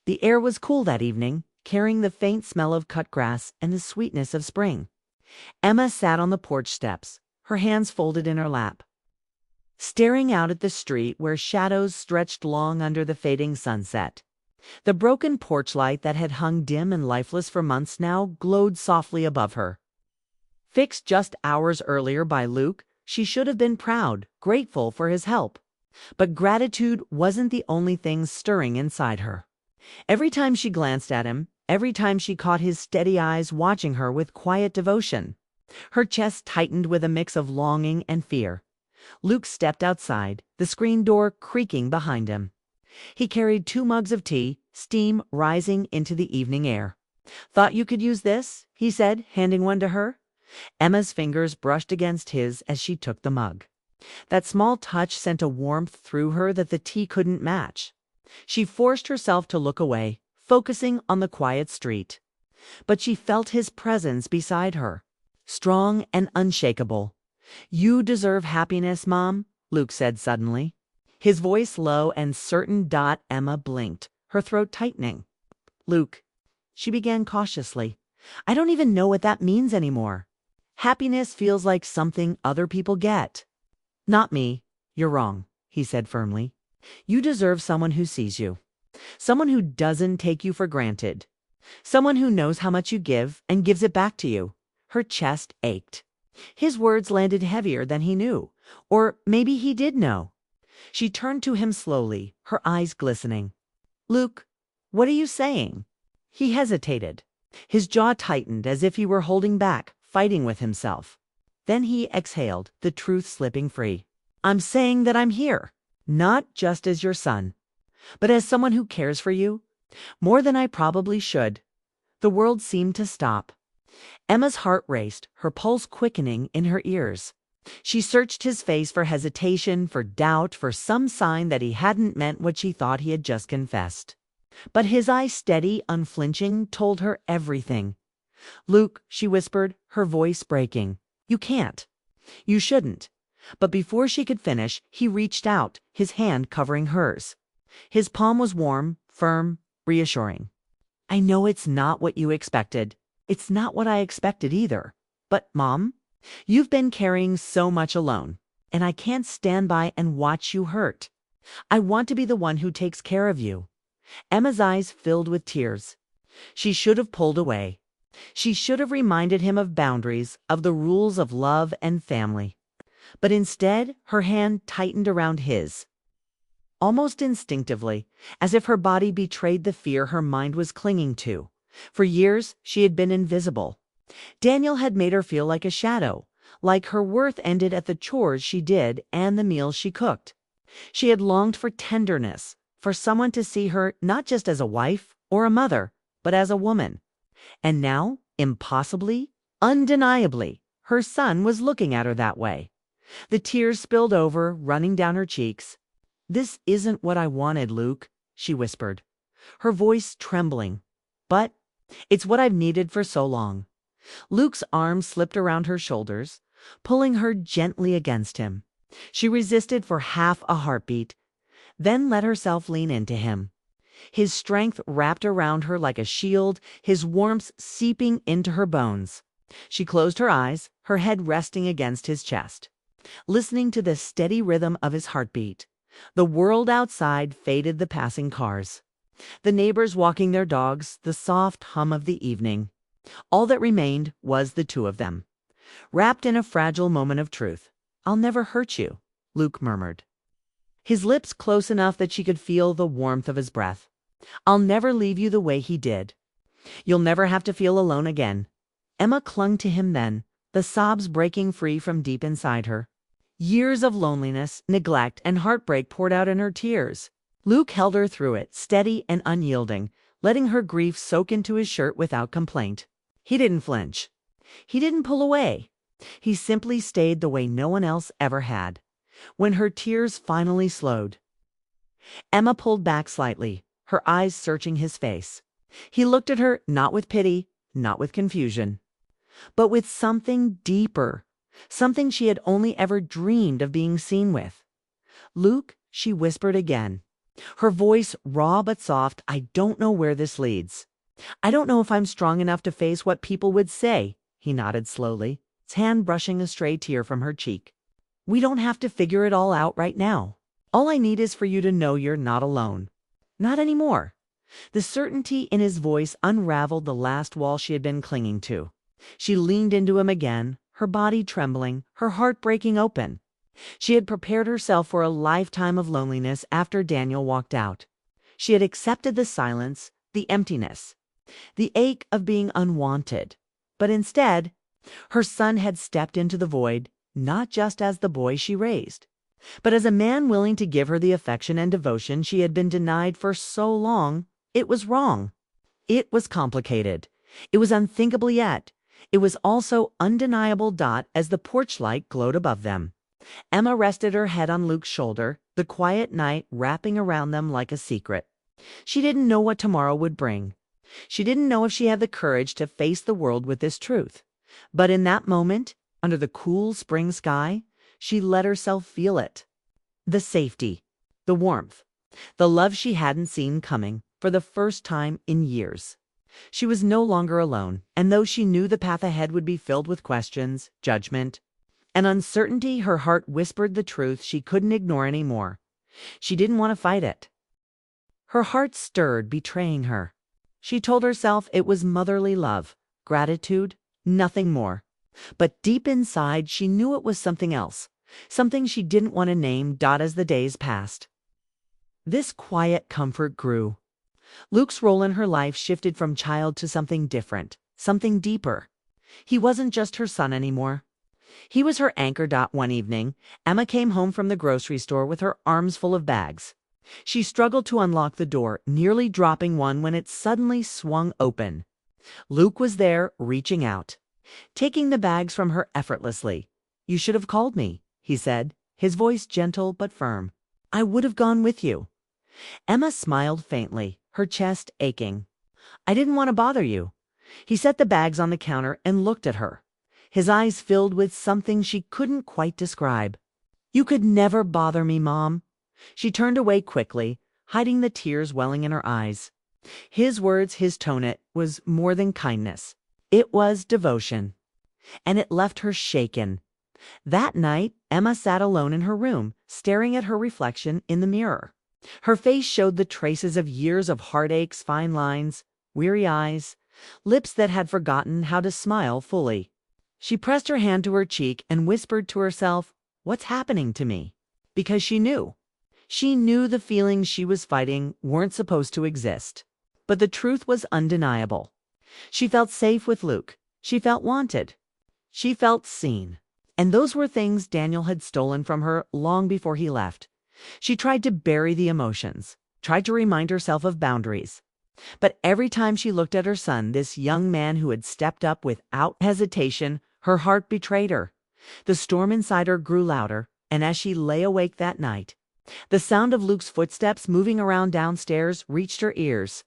The air was cool that evening, carrying the faint smell of cut grass and the sweetness of spring. Emma sat on the porch steps, her hands folded in her lap, staring out at the street where shadows stretched long under the fading sunset. The broken porch light that had hung dim and lifeless for months now glowed softly above her. Fixed just hours earlier by Luke, she should have been proud, grateful for his help. But gratitude wasn't the only thing stirring inside her. Every time she glanced at him, every time she caught his steady eyes watching her with quiet devotion, her chest tightened with a mix of longing and fear. Luke stepped outside, the screen door creaking behind him. He carried 2 mugs of tea, steam rising into the evening air. "Thought you could use this?" he said, handing one to her. Emma's fingers brushed against his as she took the mug. That small touch sent a warmth through her that the tea couldn't match. She forced herself to look away, focusing on the quiet street. But she felt his presence beside her, strong and unshakable. "You deserve happiness, Mom," Luke said suddenly. His voice low and certain. Emma blinked, her throat tightening. "Luke," she began cautiously, "I don't even know what that means anymore. Happiness feels like something other people get." "Not me. You're wrong," he said firmly. "You deserve someone who sees you. Someone who doesn't take you for granted. Someone who knows how much you give and gives it back to you." Her chest ached. His words landed heavier than he knew. Or maybe he did know. She turned to him slowly, her eyes glistening. "Luke, what are you saying?" He hesitated. His jaw tightened as if he were holding back, fighting with himself. Then he exhaled, the truth slipping free. "I'm saying that I'm here, not just as your son, but as someone who cares for you, more than I probably should." The world seemed to stop. Emma's heart raced, her pulse quickening in her ears. She searched his face for hesitation, for doubt, for some sign that he hadn't meant what she thought he had just confessed. But his eyes, steady, unflinching, told her everything. "Luke," she whispered, her voice breaking, "you can't. You shouldn't." But before she could finish, he reached out, his hand covering hers. His palm was warm, firm, reassuring. "I know it's not what you expected. It's not what I expected either. But, Mom, you've been carrying so much alone, and I can't stand by and watch you hurt. I want to be the one who takes care of you." Emma's eyes filled with tears. She should have pulled away. She should have reminded him of boundaries, of the rules of love and family. But instead, her hand tightened around his, almost instinctively, as if her body betrayed the fear her mind was clinging to. For years, she had been invisible. Daniel had made her feel like a shadow, like her worth ended at the chores she did and the meals she cooked. She had longed for tenderness, for someone to see her not just as a wife or a mother, but as a woman. And now, impossibly, undeniably, her son was looking at her that way. The tears spilled over, running down her cheeks. "This isn't what I wanted, Luke," she whispered, her voice trembling. "But it's what I've needed for so long." Luke's arm slipped around her shoulders, pulling her gently against him. She resisted for half a heartbeat, then let herself lean into him. His strength wrapped around her like a shield, his warmth seeping into her bones. She closed her eyes, her head resting against his chest, listening to the steady rhythm of his heartbeat. The world outside faded, the passing cars, the neighbors walking their dogs, the soft hum of the evening. All that remained was the two of them, wrapped in a fragile moment of truth. "I'll never hurt you," Luke murmured, his lips close enough that she could feel the warmth of his breath. "I'll never leave you the way he did. You'll never have to feel alone again." Emma clung to him then, the sobs breaking free from deep inside her. Years of loneliness, neglect, and heartbreak poured out in her tears. Luke held her through it, steady and unyielding, letting her grief soak into his shirt without complaint. He didn't flinch. He didn't pull away. He simply stayed the way no one else ever had. When her tears finally slowed, Emma pulled back slightly, her eyes searching his face. He looked at her, not with pity, not with confusion, but with something deeper, something she had only ever dreamed of being seen with. "Luke," she whispered again, Her voice raw but soft. "I don't know where this leads. I don't know if I'm strong enough to face what people would say." He nodded slowly, his hand brushing a stray tear from her cheek. "We don't have to figure it all out right now. All I need is for you to know you're not alone. Not anymore." The certainty in his voice unraveled the last wall she had been clinging to. She leaned into him again, her body trembling, her heart breaking open. She had prepared herself for a lifetime of loneliness after Daniel walked out. She had accepted the silence, the emptiness, the ache of being unwanted. But instead, her son had stepped into the void, not just as the boy she raised, but as a man willing to give her the affection and devotion she had been denied for so long. It was wrong. It was complicated. It was unthinkable yet. It was also undeniable. As the porch light glowed above them, Emma rested her head on Luke's shoulder, the quiet night wrapping around them like a secret. She didn't know what tomorrow would bring. She didn't know if she had the courage to face the world with this truth. But in that moment, under the cool spring sky, she let herself feel it. The safety, the warmth, the love she hadn't seen coming for the first time in years. She was no longer alone, and though she knew the path ahead would be filled with questions, judgment, and uncertainty, her heart whispered the truth she couldn't ignore anymore. She didn't want to fight it. Her heart stirred, betraying her. She told herself it was motherly love, gratitude, nothing more. But deep inside, she knew it was something else, something she didn't want to name. As the days passed, this quiet comfort grew. Luke's role in her life shifted from child to something different, something deeper. He wasn't just her son anymore. He was her anchor. One evening, Emma came home from the grocery store with her arms full of bags. She struggled to unlock the door, nearly dropping one when it suddenly swung open. Luke was there, reaching out, taking the bags from her effortlessly. "You should have called me," he said, his voice gentle but firm. "I would have gone with you." Emma smiled faintly, her chest aching. "I didn't want to bother you." He set the bags on the counter and looked at her, his eyes filled with something she couldn't quite describe. "You could never bother me, Mom." She turned away quickly, hiding the tears welling in her eyes. His words, his tone, it was more than kindness. It was devotion. And it left her shaken. That night, Emma sat alone in her room, staring at her reflection in the mirror. Her face showed the traces of years of heartaches, fine lines, weary eyes, lips that had forgotten how to smile fully. She pressed her hand to her cheek and whispered to herself, "What's happening to me?" Because she knew. She knew the feelings she was fighting weren't supposed to exist. But the truth was undeniable. She felt safe with Luke. She felt wanted. She felt seen. And those were things Daniel had stolen from her long before he left. She tried to bury the emotions, tried to remind herself of boundaries. But every time she looked at her son, this young man who had stepped up without hesitation, her heart betrayed her. The storm inside her grew louder, and as she lay awake that night, the sound of Luke's footsteps moving around downstairs reached her ears.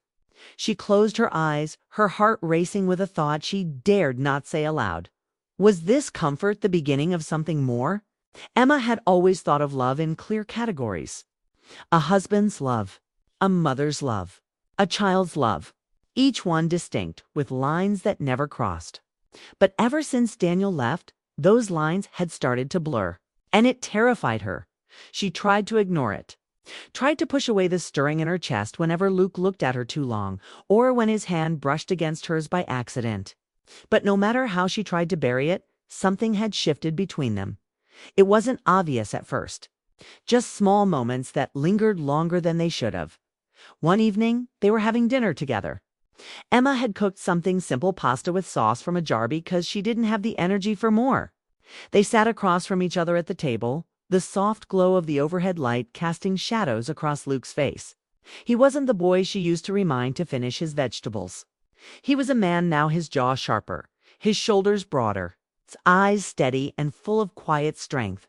She closed her eyes, her heart racing with a thought she dared not say aloud. Was this comfort the beginning of something more? Emma had always thought of love in clear categories. A husband's love, a mother's love, a child's love, each one distinct, with lines that never crossed. But ever since Daniel left, those lines had started to blur, and it terrified her. She tried to ignore it, tried to push away the stirring in her chest whenever Luke looked at her too long, or when his hand brushed against hers by accident. But no matter how she tried to bury it, something had shifted between them. It wasn't obvious at first, just small moments that lingered longer than they should have. One evening, they were having dinner together. Emma had cooked something simple, pasta with sauce from a jar, because she didn't have the energy for more. They sat across from each other at the table, the soft glow of the overhead light casting shadows across Luke's face. He wasn't the boy she used to remind to finish his vegetables. He was a man now, his jaw sharper, his shoulders broader, his eyes steady and full of quiet strength.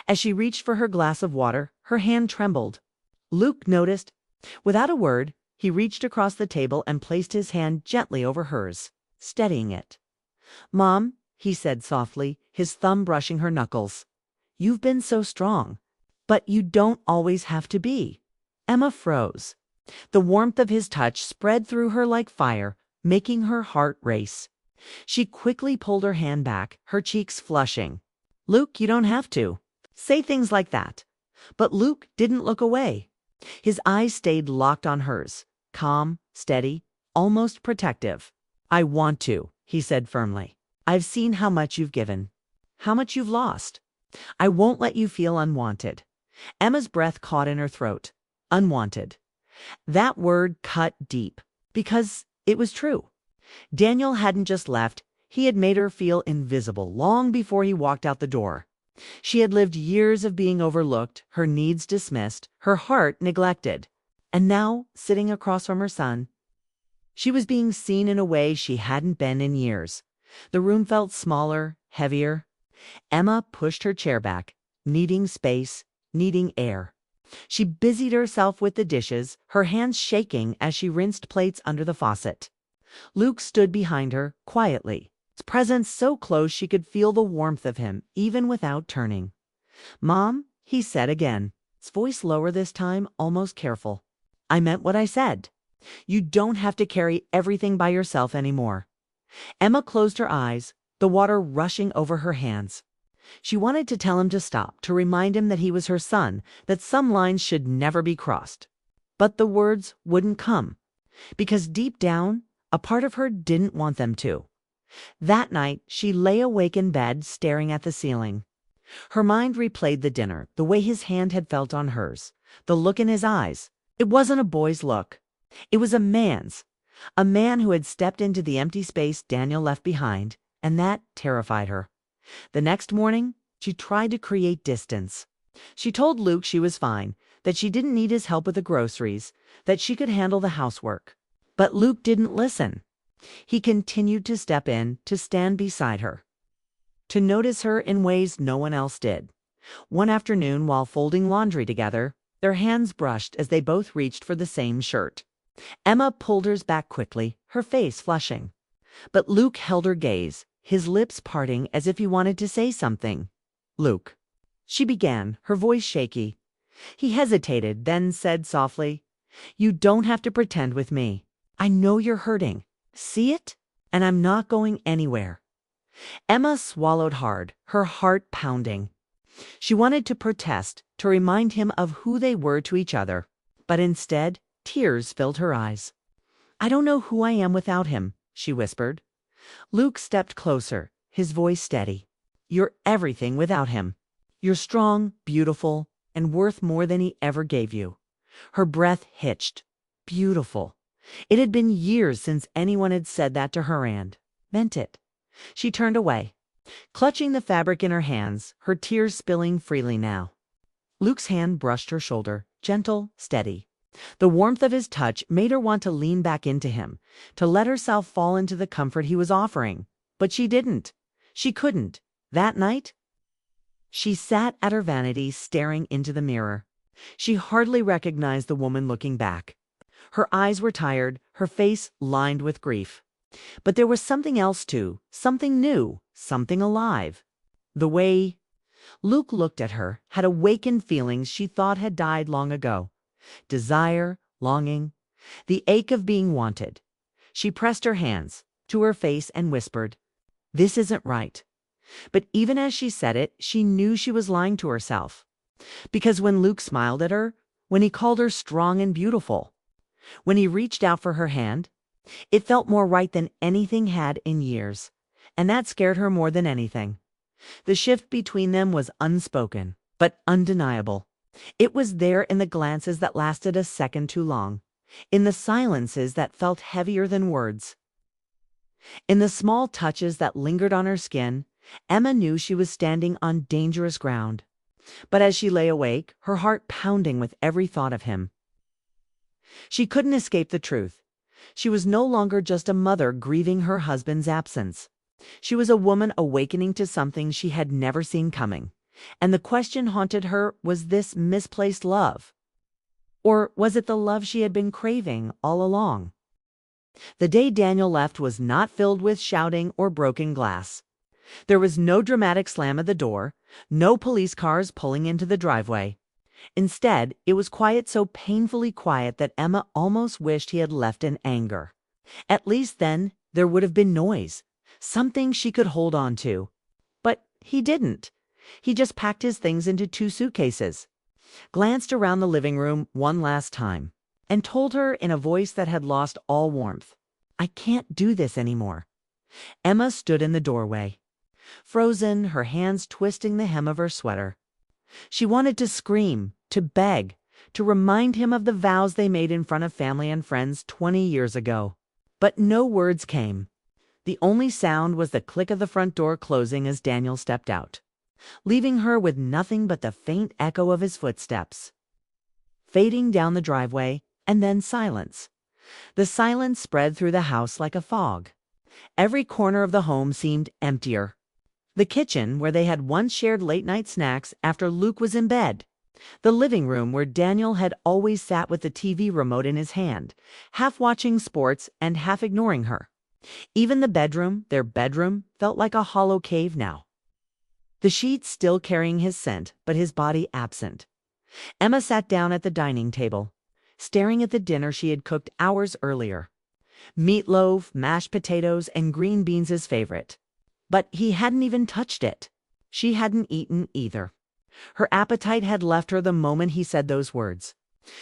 As she reached for her glass of water, her hand trembled. Luke noticed. Without a word, he reached across the table and placed his hand gently over hers, steadying it. "Mom," he said softly, his thumb brushing her knuckles, "you've been so strong, but you don't always have to be." Emma froze. The warmth of his touch spread through her like fire, making her heart race. She quickly pulled her hand back, her cheeks flushing. "Luke, you don't have to say things like that." But Luke didn't look away. His eyes stayed locked on hers, calm, steady, almost protective. "I want to," he said firmly. "I've seen how much you've given, how much you've lost. I won't let you feel unwanted." Emma's breath caught in her throat. Unwanted. That word cut deep, because it was true. Daniel hadn't just left, he had made her feel invisible long before he walked out the door. She had lived years of being overlooked, her needs dismissed, her heart neglected. And now, sitting across from her son, she was being seen in a way she hadn't been in years. The room felt smaller, heavier. Emma pushed her chair back, needing space, needing air. She busied herself with the dishes, her hands shaking as she rinsed plates under the faucet. Luke stood behind her, quietly, his presence so close she could feel the warmth of him, even without turning. "Mom," he said again, his voice lower this time, almost careful. "I meant what I said. You don't have to carry everything by yourself anymore." Emma closed her eyes, the water rushing over her hands. She wanted to tell him to stop, to remind him that he was her son, that some lines should never be crossed. But the words wouldn't come, because deep down, a part of her didn't want them to. That night, she lay awake in bed, staring at the ceiling. Her mind replayed the dinner, the way his hand had felt on hers, the look in his eyes. It wasn't a boy's look. It was a man's. A man who had stepped into the empty space Daniel left behind, and that terrified her. The next morning, she tried to create distance. She told Luke she was fine, that she didn't need his help with the groceries, that she could handle the housework. But Luke didn't listen. He continued to step in, to stand beside her, to notice her in ways no one else did. One afternoon, while folding laundry together, their hands brushed as they both reached for the same shirt. Emma pulled hers back quickly, her face flushing. But Luke held her gaze, his lips parting as if he wanted to say something. "Luke," she began, her voice shaky. He hesitated, then said softly, "You don't have to pretend with me. I know you're hurting. See it? And I'm not going anywhere." Emma swallowed hard, her heart pounding. She wanted to protest, to remind him of who they were to each other. But instead, tears filled her eyes. "I don't know who I am without him," she whispered. Luke stepped closer, his voice steady. "You're everything without him. You're strong, beautiful, and worth more than he ever gave you." Her breath hitched. Beautiful. It had been years since anyone had said that to her and meant it. She turned away, clutching the fabric in her hands, her tears spilling freely now. Luke's hand brushed her shoulder, gentle, steady. The warmth of his touch made her want to lean back into him, to let herself fall into the comfort he was offering. But she didn't. She couldn't. That night, she sat at her vanity, staring into the mirror. She hardly recognized the woman looking back. Her eyes were tired, her face lined with grief. But there was something else too, something new, something alive. The way Luke looked at her had awakened feelings she thought had died long ago. Desire, longing, the ache of being wanted. She pressed her hands to her face and whispered, "This isn't right." But even as she said it, she knew she was lying to herself. Because when Luke smiled at her, when he called her strong and beautiful, when he reached out for her hand, it felt more right than anything had in years. And that scared her more than anything. The shift between them was unspoken, but undeniable. It was there in the glances that lasted a second too long, in the silences that felt heavier than words. In the small touches that lingered on her skin, Emma knew she was standing on dangerous ground. But as she lay awake, her heart pounding with every thought of him, she couldn't escape the truth. She was no longer just a mother grieving her husband's absence. She was a woman awakening to something she had never seen coming. And the question haunted her, was this misplaced love? Or was it the love she had been craving all along? The day Daniel left was not filled with shouting or broken glass. There was no dramatic slam of the door, no police cars pulling into the driveway. Instead, it was quiet, so painfully quiet that Emma almost wished he had left in anger. At least then there would have been noise, something she could hold on to. But he didn't. He just packed his things into 2 suitcases, glanced around the living room one last time, and told her in a voice that had lost all warmth, "I can't do this anymore." Emma stood in the doorway, frozen, her hands twisting the hem of her sweater. She wanted to scream, to beg, to remind him of the vows they made in front of family and friends 20 years ago. But no words came. The only sound was the click of the front door closing as Daniel stepped out, leaving her with nothing but the faint echo of his footsteps, fading down the driveway, and then silence. The silence spread through the house like a fog. Every corner of the home seemed emptier. The kitchen, where they had once shared late-night snacks after Luke was in bed. The living room, where Daniel had always sat with the TV remote in his hand, half watching sports and half ignoring her. Even the bedroom, their bedroom, felt like a hollow cave now. The sheets still carrying his scent, but his body absent. Emma sat down at the dining table, staring at the dinner she had cooked hours earlier. Meatloaf, mashed potatoes, and green beans his favorite. But he hadn't even touched it. She hadn't eaten either. Her appetite had left her the moment he said those words.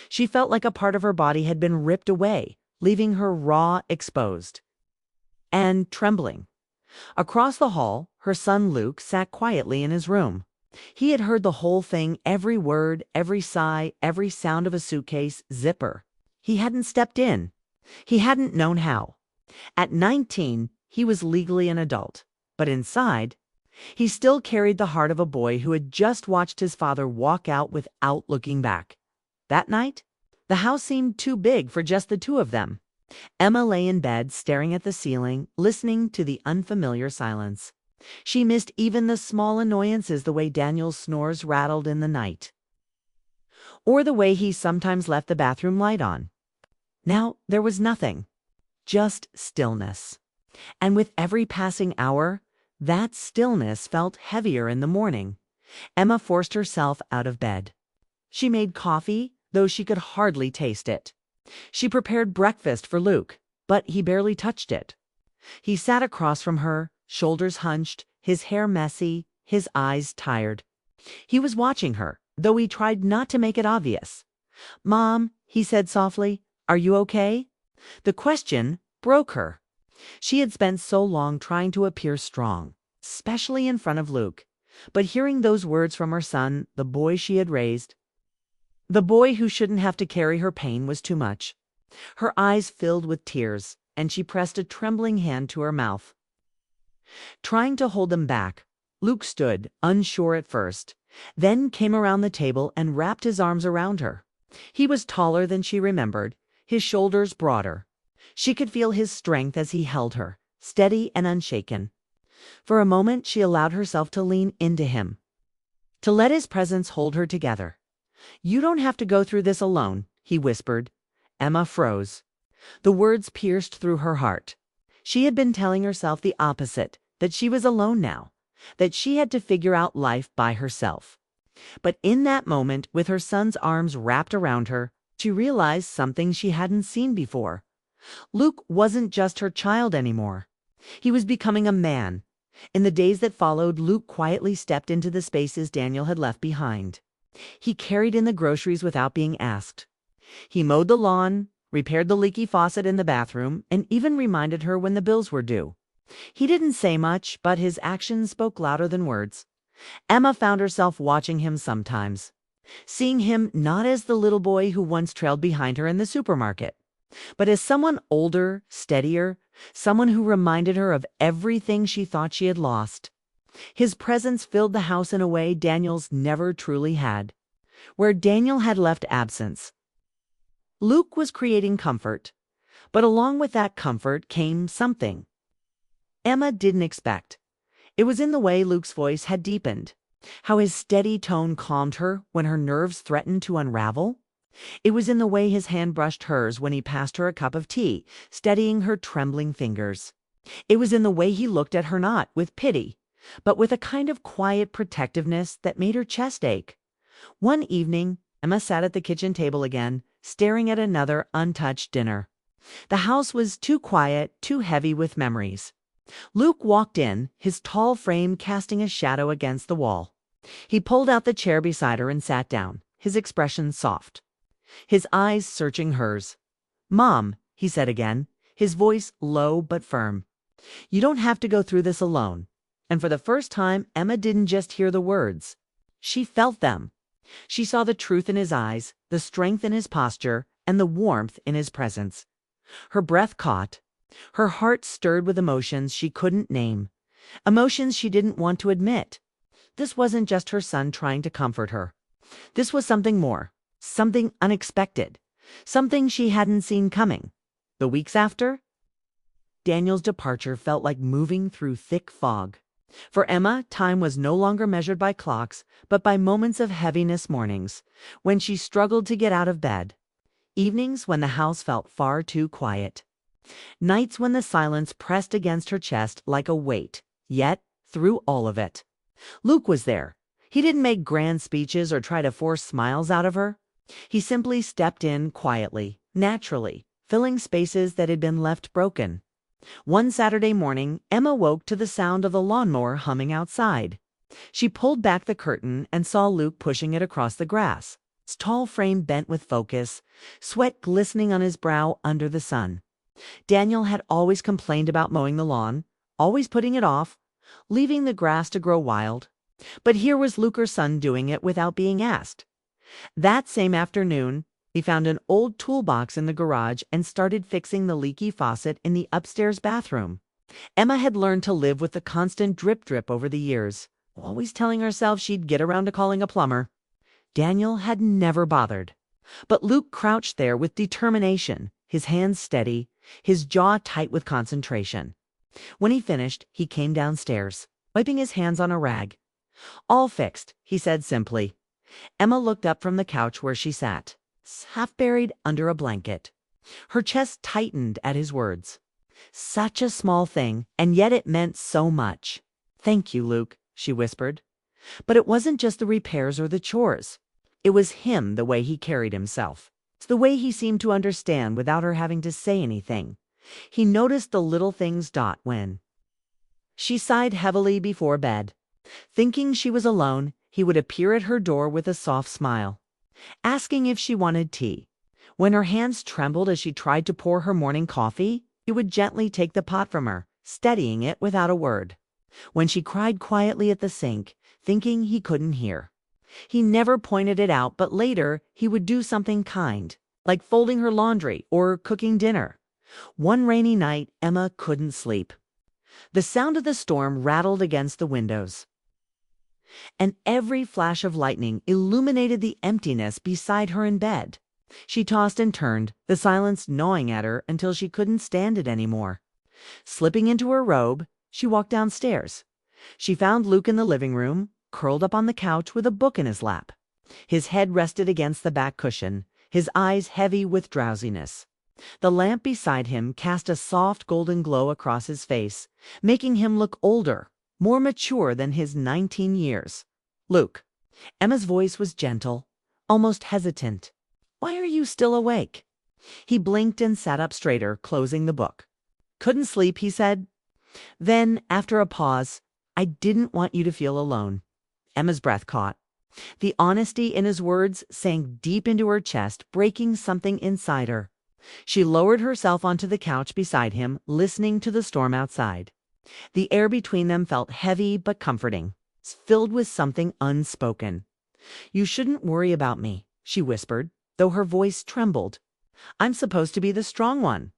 She felt like a part of her body had been ripped away, leaving her raw, exposed, and trembling. Across the hall, her son Luke sat quietly in his room. He had heard the whole thing, every word, every sigh, every sound of a suitcase zipper. He hadn't stepped in. He hadn't known how. At 19, he was legally an adult, but inside, he still carried the heart of a boy who had just watched his father walk out without looking back. That night, the house seemed too big for just the 2 of them. Emma lay in bed, staring at the ceiling, listening to the unfamiliar silence. She missed even the small annoyances, the way Daniel's snores rattled in the night, or the way he sometimes left the bathroom light on. Now there was nothing, just stillness. And with every passing hour, that stillness felt heavier in the morning. Emma forced herself out of bed. She made coffee, though she could hardly taste it. She prepared breakfast for Luke, but he barely touched it. He sat across from her, shoulders hunched, his hair messy, his eyes tired. He was watching her, though he tried not to make it obvious. "Mom," he said softly, "are you okay?" The question broke her. She had spent so long trying to appear strong, especially in front of Luke. But hearing those words from her son, the boy she had raised, the boy who shouldn't have to carry her pain, was too much. Her eyes filled with tears, and she pressed a trembling hand to her mouth, trying to hold them back. Luke stood, unsure at first, then came around the table and wrapped his arms around her. He was taller than she remembered, his shoulders broader. She could feel his strength as he held her, steady and unshaken. For a moment she allowed herself to lean into him, to let his presence hold her together. "You don't have to go through this alone," he whispered. Emma froze. The words pierced through her heart. She had been telling herself the opposite, that she was alone now, that she had to figure out life by herself. But in that moment, with her son's arms wrapped around her, she realized something she hadn't seen before. Luke wasn't just her child anymore. He was becoming a man. In the days that followed, Luke quietly stepped into the spaces Daniel had left behind. He carried in the groceries without being asked. He mowed the lawn, repaired the leaky faucet in the bathroom, and even reminded her when the bills were due. He didn't say much, but his actions spoke louder than words. Emma found herself watching him sometimes, seeing him not as the little boy who once trailed behind her in the supermarket, but as someone older, steadier, someone who reminded her of everything she thought she had lost. His presence filled the house in a way Daniel's never truly had. Where Daniel had left absence, Luke was creating comfort. But along with that comfort came something Emma didn't expect. It was in the way Luke's voice had deepened, how his steady tone calmed her when her nerves threatened to unravel. It was in the way his hand brushed hers when he passed her a cup of tea, steadying her trembling fingers. It was in the way he looked at her, not with pity, but with a kind of quiet protectiveness that made her chest ache. One evening, Emma sat at the kitchen table again, staring at another untouched dinner. The house was too quiet, too heavy with memories. Luke walked in, his tall frame casting a shadow against the wall. He pulled out the chair beside her and sat down, his expression soft, his eyes searching hers. "Mom," he said again, his voice low but firm. "You don't have to go through this alone." And for the first time, Emma didn't just hear the words. She felt them. She saw the truth in his eyes, the strength in his posture, and the warmth in his presence. Her breath caught. Her heart stirred with emotions she couldn't name, emotions she didn't want to admit. This wasn't just her son trying to comfort her. This was something more, something unexpected, something she hadn't seen coming. The weeks after, Daniel's departure felt like moving through thick fog. For Emma, time was no longer measured by clocks, but by moments of heaviness, mornings when she struggled to get out of bed, evenings when the house felt far too quiet, nights when the silence pressed against her chest like a weight. Yet, through all of it, Luke was there. He didn't make grand speeches or try to force smiles out of her. He simply stepped in quietly, naturally, filling spaces that had been left broken. One Saturday morning, Emma woke to the sound of the lawnmower humming outside. She pulled back the curtain and saw Luke pushing it across the grass, his tall frame bent with focus, sweat glistening on his brow under the sun. Daniel had always complained about mowing the lawn, always putting it off, leaving the grass to grow wild. But here was Luke, her son, doing it without being asked. That same afternoon, he found an old toolbox in the garage and started fixing the leaky faucet in the upstairs bathroom. Emma had learned to live with the constant drip over the years, always telling herself she'd get around to calling a plumber. Daniel had never bothered. But Luke crouched there with determination, his hands steady, his jaw tight with concentration. When he finished, he came downstairs, wiping his hands on a rag. "All fixed," he said simply. Emma looked up from the couch where she sat, half buried under a blanket. Her chest tightened at his words. Such a small thing, and yet it meant so much. "Thank you, Luke," she whispered. But it wasn't just the repairs or the chores. It was him, the way he carried himself. It's the way he seemed to understand without her having to say anything. He noticed the little things when she sighed heavily before bed. Thinking she was alone, he would appear at her door with a soft smile, asking if she wanted tea. When her hands trembled as she tried to pour her morning coffee, he would gently take the pot from her, steadying it without a word. When she cried quietly at the sink, thinking he couldn't hear, he never pointed it out, but later he would do something kind, like folding her laundry or cooking dinner. One rainy night, Emma couldn't sleep. The sound of the storm rattled against the windows, and every flash of lightning illuminated the emptiness beside her in bed. She tossed and turned, the silence gnawing at her until she couldn't stand it anymore. Slipping into her robe, she walked downstairs. She found Luke in the living room, curled up on the couch with a book in his lap. His head rested against the back cushion, his eyes heavy with drowsiness. The lamp beside him cast a soft golden glow across his face, making him look older, more mature than his 19 years. "Luke." Emma's voice was gentle, almost hesitant. "Why are you still awake?" He blinked and sat up straighter, closing the book. "Couldn't sleep," he said. Then, after a pause, "I didn't want you to feel alone." Emma's breath caught. The honesty in his words sank deep into her chest, breaking something inside her. She lowered herself onto the couch beside him, listening to the storm outside. The air between them felt heavy but comforting, filled with something unspoken. "You shouldn't worry about me," she whispered, though her voice trembled. "I'm supposed to be the strong one."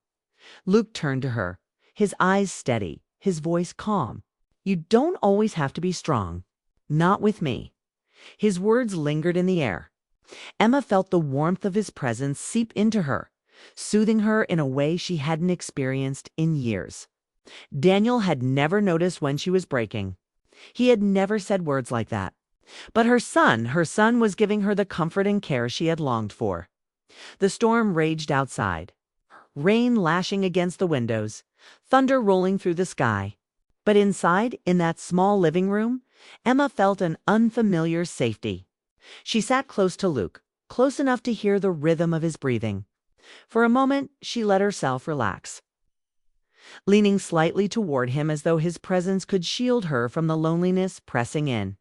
Luke turned to her, his eyes steady, his voice calm. "You don't always have to be strong. Not with me." His words lingered in the air. Emma felt the warmth of his presence seep into her, soothing her in a way she hadn't experienced in years. Daniel had never noticed when she was breaking. He had never said words like that. But her son was giving her the comfort and care she had longed for. The storm raged outside, rain lashing against the windows, thunder rolling through the sky. But inside, in that small living room, Emma felt an unfamiliar safety. She sat close to Luke, close enough to hear the rhythm of his breathing. For a moment, she let herself relax, leaning slightly toward him as though his presence could shield her from the loneliness pressing in.